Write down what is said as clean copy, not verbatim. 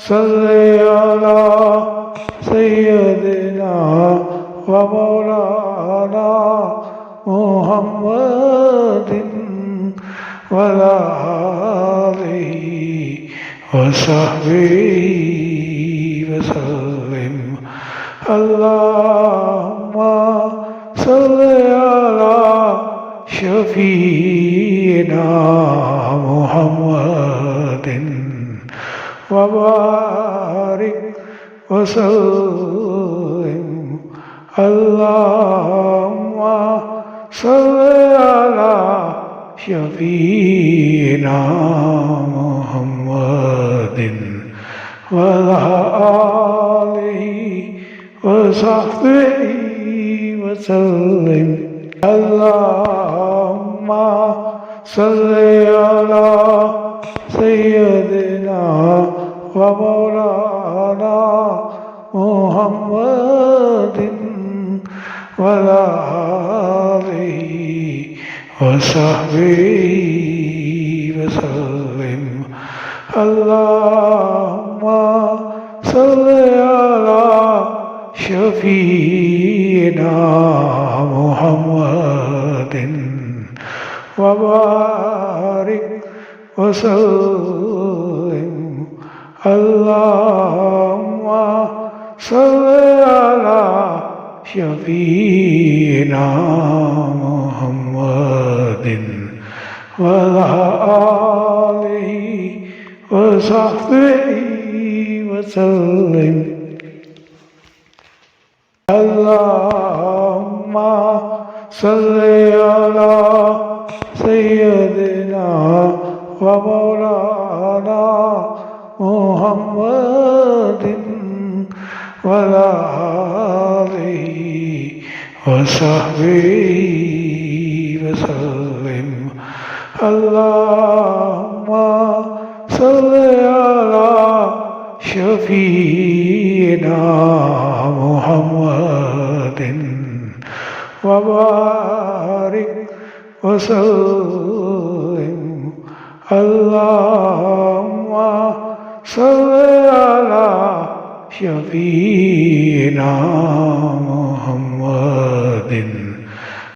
صل على سيدنا ومولانا محمد وعلى آله وصحبه وسلم. اللهم صل على شفيعنا محمد وبارك وسلم. اللهم صل على شفيعنا محمد وعلى آله وصحبه وسلم. اللهم صل على سيدنا ومولانا محمد وعلى آله وصحبه وسلم. اللهم صل على شفيعنا محمد وبارك وسلم. اللهم صل على شفيعنا محمد وعلى آله وصحبه وسلم. اللهم صل على سيدنا ومولانا محمد وعلى آله وصحبه وسلم. اللهم صل على شفيعنا محمد وبارك وسلم. اللهم صل على شفيعنا محمد